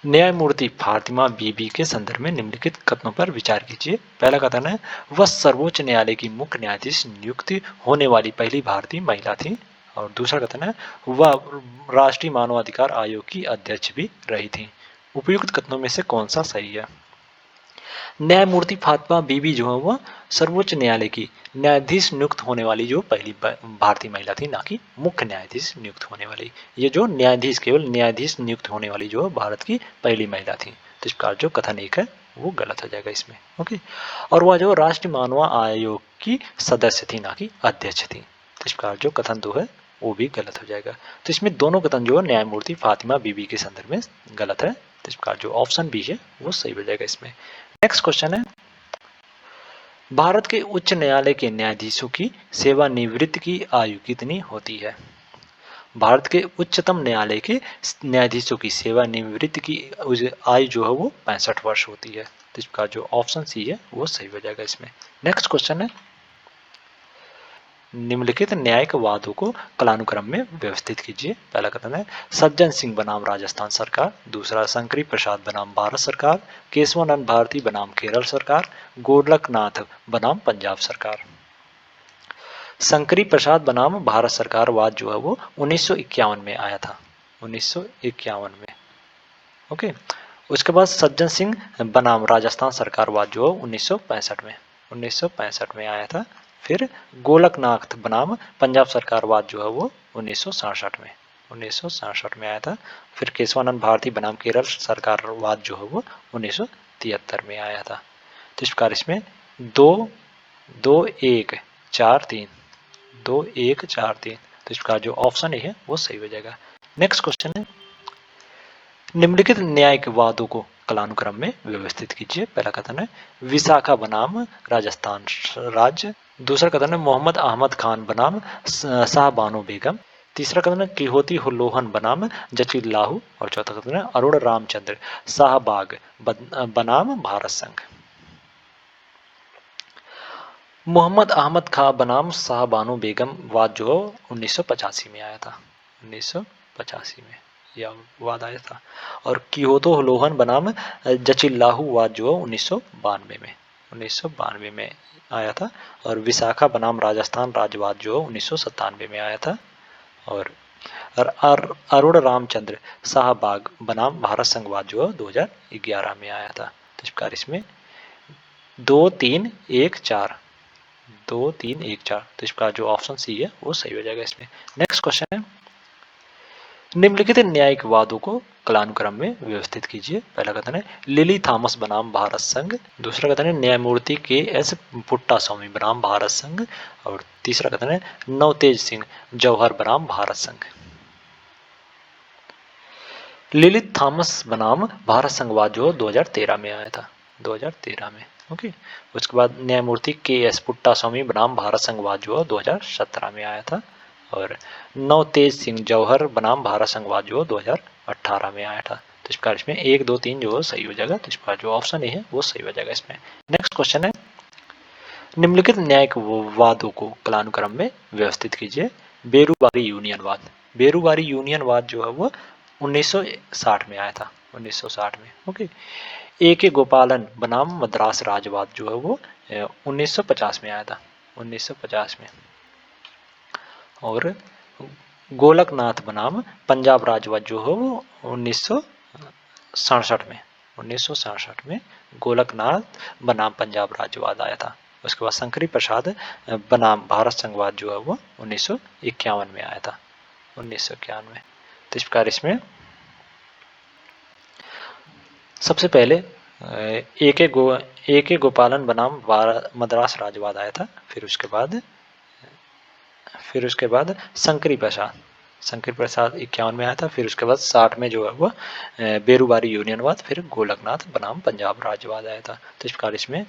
न्यायमूर्ति फातिमा बीबी के संदर्भ में निम्नलिखित कथनों पर विचार कीजिए। पहला कथन है, वह सर्वोच्च न्यायालय की मुख्य न्यायाधीश नियुक्ति होने वाली पहली भारतीय महिला थी। और दूसरा कथन है, वह राष्ट्रीय मानवाधिकार आयोग की अध्यक्ष भी रही थी। उपयुक्त कथनों में से कौन सा सही है? न्यायमूर्ति फातिमा बीबी जो है वह सर्वोच्च न्यायालय की न्यायाधीश नियुक्त होने वाली जो पहली भारतीय महिला थी, ना कि मुख्य न्यायाधीश नियुक्त होने वाली। ये जो न्यायाधीश केवल न्यायाधीश नियुक्त होने वाली जो भारत की पहली महिला थी। तो इस प्रकार जो कथन एक है वो गलत हो जाएगा इसमें। ओके, और वह जो राष्ट्रीय मानव आयोग की सदस्य थी, ना कि अध्यक्ष थी। तो इस प्रकार जो कथन दो है वो भी गलत हो जाएगा। तो इसमें दोनों कथन जो है न्यायमूर्ति फातिमा बीबी के संदर्भ में गलत है। तो इस प्रकार जो ऑप्शन बी है वो सही हो जाएगा इसमें। नेक्स्ट क्वेश्चन है, भारत के उच्च न्यायालय के न्यायाधीशों की सेवानिवृत्ति की आयु कितनी होती है? भारत के उच्चतम न्यायालय के न्यायाधीशों की सेवानिवृत्ति की आयु जो है वो 65 वर्ष होती है। तो इसका जो ऑप्शन सी है वो सही हो जाएगा इसमें। नेक्स्ट क्वेश्चन है, निम्नलिखित न्यायिक वादों को कालानुक्रम में व्यवस्थित कीजिए। पहला कथन है, सज्जन सिंह बनाम राजस्थान सरकार। दूसरा, शंकरी प्रसाद बनाम भारत सरकार। केशवानंद भारती बनाम केरल सरकार। गोरखनाथ बनाम पंजाब सरकार। शंकरी प्रसाद बनाम भारत सरकार वाद जो है वो 1951 में आया था, 1951 में। ओके, उसके बाद सज्जन सिंह बनाम राजस्थान सरकार वाद जो है 1965 में आया था। फिर गोलकनाथ बनाम पंजाब सरकार वाद जो है वो 1967 में आया था। फिर केशवानंद भारती बनाम केरल सरकार वाद जो है वो 1973 में आया था। तो इस प्रकार इसमें 2 2 1 4 3 2 1 4 3, तो इस प्रकार जो ऑप्शन है वो सही हो जाएगा। नेक्स्ट क्वेश्चन है, निम्नलिखित न्यायिक वादों को कालानुक्रम में व्यवस्थित कीजिए। पहला कथन है, विशाखा बनाम राजस्थान राज्य। दूसरा कथन है, मोहम्मद अहमद खान बनाम शाहबानो बेगम। तीसरा कथन है, किहोती लोहन बनाम जचिल्लाहू। और चौथा कथन है, अरुण रामचंद्र शाहबाग बनाम भारत संघ। मोहम्मद अहमद खां बनाम शाहबानो बेगम वाद जो 1985 में आया था, 1985 में यह वाद आया था। और किहोतो लोहन बनाम जचिल्लाहू वाद जो 1992 में आया था। और विशाखा बनाम राजस्थान राज्यवाद जो 1997 में आया था। और अरुण रामचंद्र शाहबाग बनाम भारत संघवाद जो 2011 में आया था। तो इस प्रकार इसमें 2 3 1 4 2 3 1 4, तो इसका जो ऑप्शन सी है वो सही हो जाएगा इसमें। नेक्स्ट क्वेश्चन है, निम्नलिखित न्यायिक वादों को कालानुक्रम में व्यवस्थित कीजिए। पहला कथन है, लिली थॉमस बनाम भारत संघ। दूसरा कथन है, न्यायमूर्ति KS पुट्टास्वामी बनाम भारत संघ। और तीसरा कथन है, नवतेज सिंह जौहर बनाम भारत संघ। लिलित थॉमस बनाम भारत संघवाद जो 2013 में आया था, 2013 में। ओके, उसके बाद न्यायमूर्ति KS पुट्टास्वामी बनाम भारत संघवाद जो 2017 में आया था। और नवतेज सिंह जौहर बनाम भारत संघवाद जो 2018 में आया था। तो इस प्रकार इसमें 1 2 3 जो सही हो जाएगा। तो इस प्रकार जो ऑप्शन है वो सही हो जाएगा इसमें। नेक्स्ट क्वेश्चन है, निम्नलिखित न्यायिक वादों को कालानुक्रम में व्यवस्थित कीजिए। बेरूबारी यूनियनवाद। बेरूबारी यूनियनवाद जो है वो 1960 में आया था, 1960 में। ओके, AK गोपालन बनाम मद्रास राजवाद जो है वो 1950 में आया था, 1950 में। और गोलकनाथ बनाम पंजाब राजवाद जो है वो 1967 में, 1967 में गोलकनाथ बनाम पंजाब राजवाद आया था। उसके बाद शंकरी प्रसाद बनाम भारत संघवाद जो है वो 1951 में आया था, 1951 में। तो इस प्रकार इसमें सबसे पहले AK गोपालन बनाम मद्रास राजवाद आया था। फिर उसके बाद फिर उसके बाद शंकर प्रसाद 51 में आया था। फिर उसके बाद 60 में जो है वो बेरूबारी यूनियनवाद, फिर गोलकनाथ बनाम पंजाब राज्यवाद आया था। तो इस प्रकार इसमें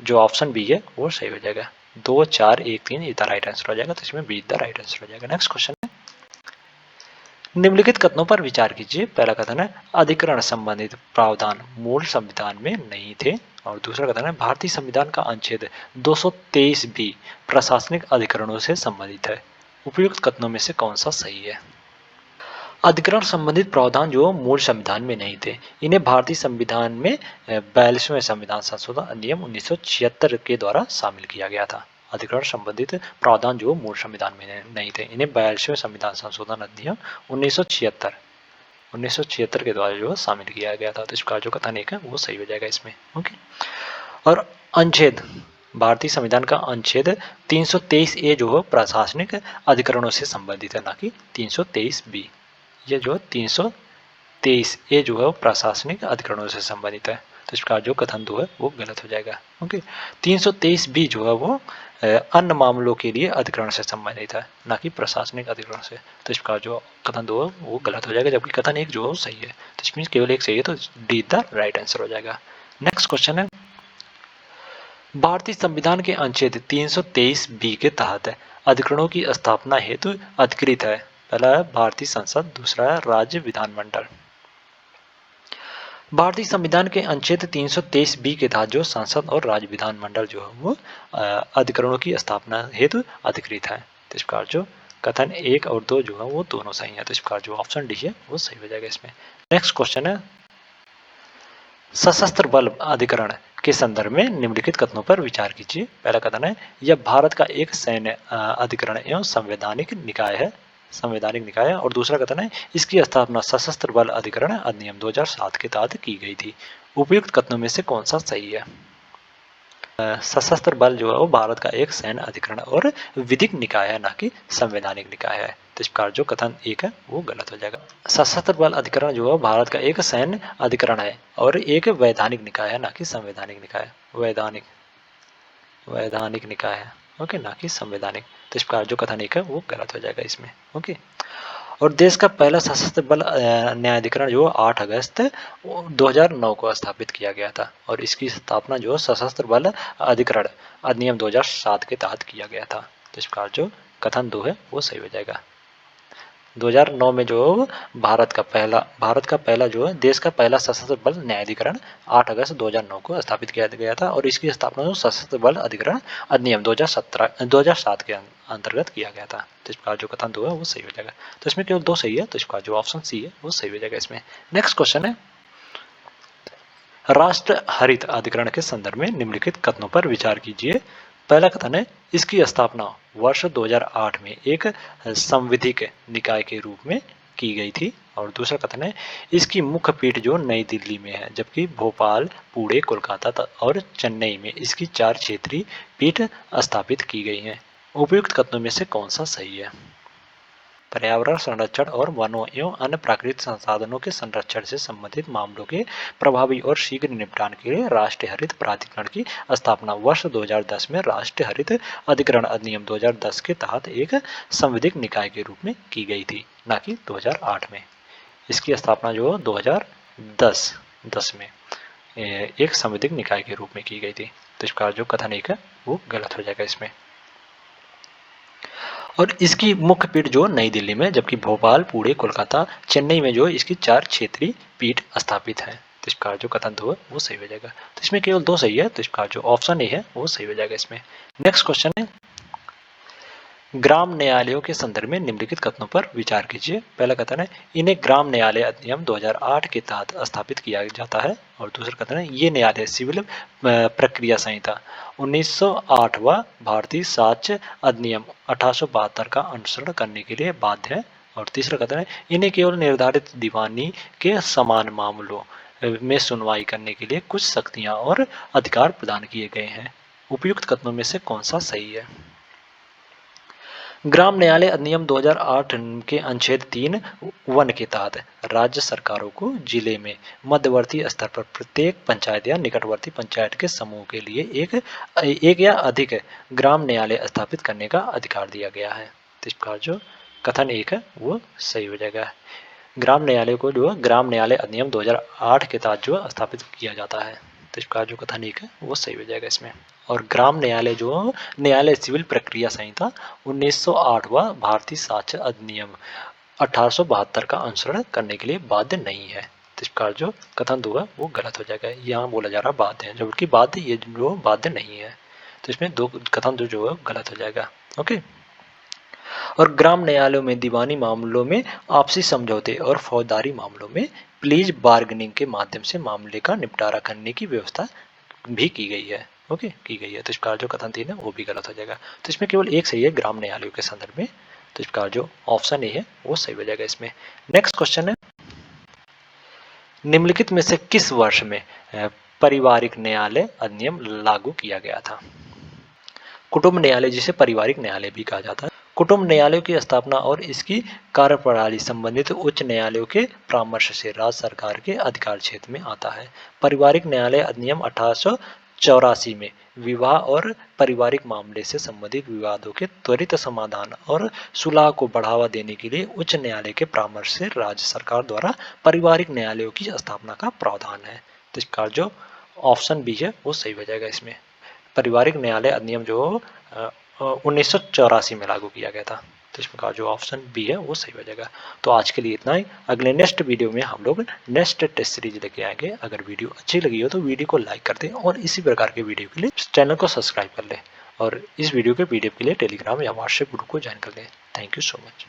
जो ऑप्शन बी है वो सही हो जाएगा। 2, 4, 1, 3 ये राइट आंसर हो जाएगा। तो इसमें बी द राइट आंसर हो जाएगा। नेक्स्ट क्वेश्चन है, निम्नलिखित कथनों पर विचार कीजिए। पहला कथन है अधिकरण संबंधित प्रावधान मूल संविधान में नहीं थे, और दूसरा कथन है भारतीय संविधान का अनुच्छेद 223 भी प्रशासनिक अधिकरणों से संबंधित है। उपयुक्त कथनों में से कौन सा सही है? अधिकरण संबंधित प्रावधान जो मूल संविधान में नहीं थे, इन्हें भारतीय संविधान में 42वें संविधान संशोधन अधिनियम 1976 के द्वारा शामिल किया गया था। अधिकरण संबंधित प्रावधान जो मूल संविधान में नहीं थे, इन्हें 42वें संविधान संशोधन अधिनियम 1976 के द्वारा जो शामिल किया गया था। तो इसका जो कथन एक है वो सही हो जाएगा इसमें। ओके, और अनुच्छेद भारतीय संविधान का अनुच्छेद 323 ए जो है प्रशासनिक अधिकरणों से संबंधित है, ना कि 323 बी। ये जो 323 ए जो है वो प्रशासनिक अधिकरणों से संबंधित है। तो इसका जो कथन 2 है वो गलत हो जाएगा। ओके, 323 बी जो है वो अन्य मामलों के लिए अधिकरण से संबंधित है, ना कि प्रशासनिक अधिकरण से। तो इसका जो कथन 2 है वो गलत हो जाएगा, जबकि कथन 1 जो है वो सही है। तो इसमें केवल एक सही है, तो डी द राइट आंसर हो जाएगा। नेक्स्ट क्वेश्चन है, भारतीय संविधान के अनुच्छेद 323 बी के तहत अधिकरणों की स्थापना हेतु अधिकृत है। पहला है भारतीय संसद, दूसरा है राज्य विधानमंडल। भारतीय संविधान के अनुच्छेद 323 बी के तहत जो संसद और राज्य विधानमंडल जो है वो अधिकरणों की स्थापना हेतु अधिकृत है। तो इस प्रकार जो कथन 1 और 2 जो है वो दोनों सही है। तो इस प्रकार जो ऑप्शन डी है वो सही हो जाएगा इसमें। नेक्स्ट क्वेश्चन है, सशस्त्र बल अधिकरण के संदर्भ में निम्नलिखित कथनों पर विचार कीजिए। पहला कथन है, यह भारत का एक सैन्य अधिकरण एवं संवैधानिक निकाय है। और दूसरा कथन है, इसकी स्थापना सशस्त्र बल अधिकरण अधिनियम 2007 के तहत की गई थी। उपयुक्त कथनों में से कौन सा सही है? सशस्त्र बल जो है वो भारत का एक सैन्य अधिकरण और विधिक निकाय है, ना कि संवैधानिक निकाय है। तो इस प्रकार जो कथन 1 है वो गलत हो जाएगा। सशस्त्र बल अधिकरण जो है भारत का एक सैन्य अधिकरण है और एक वैधानिक निकाय है, ना कि संवैधानिक निकाय। वैधानिक निकाय है, ओके, ना कि संवैधानिक। तो इस प्रकार जो कथन 1 है वो गलत हो जाएगा इसमें। ओके, और देश का पहला सशस्त्र बल न्यायाधिकरण जो 8 अगस्त 2009 को स्थापित किया गया था, और इसकी स्थापना जो सशस्त्र बल अधिकरण अधिनियम 2007 के तहत किया गया था। तो इस प्रकार जो कथन 2 है वो सही हो जाएगा। 2009 में जो भारत का पहला जो है देश का पहला सशस्त्र बल न्यायाधिकरण 8 अगस्त 2009 को स्थापित किया गया था, और इसकी स्थापना जो सशस्त्र बल अधिकरण अधिनियम 2007 के अंतर्गत किया गया था। तो इस प्रकार जो कथन 2 है वो सही हो जाएगा। तो इसमें केवल 2 सही है, तो इसका जो ऑप्शन सी है वो सही हो जाएगा इसमें। नेक्स्ट क्वेश्चन है, राष्ट्र हरित अधिकरण के संदर्भ में निम्नलिखित कथनों पर विचार कीजिए। पहला कथन है, इसकी स्थापना वर्ष 2008 में एक संविधिक निकाय के रूप में की गई थी। और दूसरा कथन है, इसकी मुख्य पीठ जो नई दिल्ली में है, जबकि भोपाल, पुणे, कोलकाता और चेन्नई में इसकी 4 क्षेत्रीय पीठ स्थापित की गई हैं। उपयुक्त कथनों में से कौन सा सही है? पर्यावरण संरक्षण और वनों एवं अन्य प्राकृतिक संसाधनों के संरक्षण से संबंधित मामलों के प्रभावी और शीघ्र निपटान के लिए राष्ट्रीय हरित प्राधिकरण की स्थापना वर्ष 2010 में राष्ट्रीय हरित अधिकरण अधिनियम 2010 के तहत एक संविधिक निकाय के रूप में की गई थी, न कि 2008 में। इसकी स्थापना जो 2010 में एक संविधिक निकाय के रूप में की गई थी। तो इसका जो कथन 1 है वो गलत हो जाएगा इसमें। और इसकी मुख्य पीठ जो नई दिल्ली में, जबकि भोपाल, पुणे, कोलकाता, चेन्नई में जो इसकी 4 क्षेत्रीय पीठ स्थापित है। तो इसका जो कथन 2 है वो सही हो जाएगा। तो इसमें केवल 2 सही है, तो इसका जो ऑप्शन ए है वो सही हो जाएगा इसमें। नेक्स्ट क्वेश्चन है, ग्राम न्यायालयों के संदर्भ में निम्नलिखित कथनों पर विचार कीजिए। पहला कथन है, इन्हें ग्राम न्यायालय अधिनियम 2008 के तहत स्थापित किया जाता है। और दूसरा कथन है, ये न्यायालय सिविल प्रक्रिया संहिता 1908 व भारतीय साक्ष्य अधिनियम 1872 का अनुसरण करने के लिए बाध्य है। और तीसरा कथन है, इन्हें केवल निर्धारित दीवानी के समान मामलों में सुनवाई करने के लिए कुछ शक्तियां और अधिकार प्रदान किए गए हैं। उपयुक्त कथनों में से कौन सा सही है? ग्राम न्यायालय अधिनियम 2008 के अनुच्छेद 3(1) के तहत राज्य सरकारों को जिले में मध्यवर्ती स्तर पर प्रत्येक पंचायत या निकटवर्ती पंचायत के समूह के लिए एक या अधिक ग्राम न्यायालय स्थापित करने का अधिकार दिया गया है। तो इस प्रकार जो कथन 1 है वो सही हो जाएगा। ग्राम न्यायालय को जो है ग्राम न्यायालय अधिनियम 2008 के तहत जो है स्थापित किया जाता है। तो इसका जो कथन 1 है वो सही हो जाएगा इसमें। और ग्राम न्यायालय जो न्यायालय सिविल प्रक्रिया संहिता 1908 व भारतीय साक्ष्य अधिनियम 1872 का अनुसरण करने के लिए बाध्य नहीं है। तो इस प्रकार जो कथन 2 है वो गलत हो जाएगा। यहाँ बोला जा रहा बाध्य है, जबकि बाध्य ये जो बाध्य नहीं है। तो इसमें कथन 2 जो है गलत हो जाएगा। ओके। और ग्राम न्यायालयों में दीवानी मामलों में आपसी समझौते और फौजदारी मामलों में प्लीज बार्गेनिंग के माध्यम से मामले का निपटारा करने की व्यवस्था भी की गई है। ओके, की गई है। तो इस प्रकार जो कथन 3 है वो भी गलत हो जाएगा। तो इसमें केवल एक सही है ग्राम न्यायालयों के संदर्भ में। तो इस प्रकार जो ऑप्शन ए है वो सही हो जाएगा इसमें। नेक्स्ट क्वेश्चन है, निम्नलिखित में से किस वर्ष में पारिवारिक न्यायालय अधिनियम लागू किया गया था? कुटुंब न्यायालय, जिसे पारिवारिक न्यायालय भी कहा जाता है, कुटुंब न्यायालयों की स्थापना और इसकी कार्यप्रणाली संबंधित उच्च न्यायालयों के परामर्श से राज्य सरकार के अधिकार क्षेत्र में आता है। पारिवारिक न्यायालय अधिनियम 1884 में विवाह और पारिवारिक मामले से संबंधित विवादों के त्वरित समाधान और सुलह को बढ़ावा देने के लिए उच्च न्यायालय के परामर्श से राज्य सरकार द्वारा पारिवारिक न्यायालयों की स्थापना का प्रावधान है। तो इसका जो ऑप्शन बी है वो सही हो जाएगा इसमें। पारिवारिक न्यायालय अधिनियम जो 1984 में लागू किया गया था। तो इसमें का जो ऑप्शन बी है वो सही हो जाएगा। तो आज के लिए इतना ही। अगले नेक्स्ट वीडियो में हम लोग नेक्स्ट टेस्ट सीरीज लेके आएंगे। अगर वीडियो अच्छी लगी हो तो वीडियो को लाइक कर दें और इसी प्रकार के वीडियो के लिए चैनल को सब्सक्राइब कर लें और इस वीडियो के पीडीएफ के लिए टेलीग्राम या व्हाट्सएप ग्रुप को ज्वाइन कर लें। Thank you so much.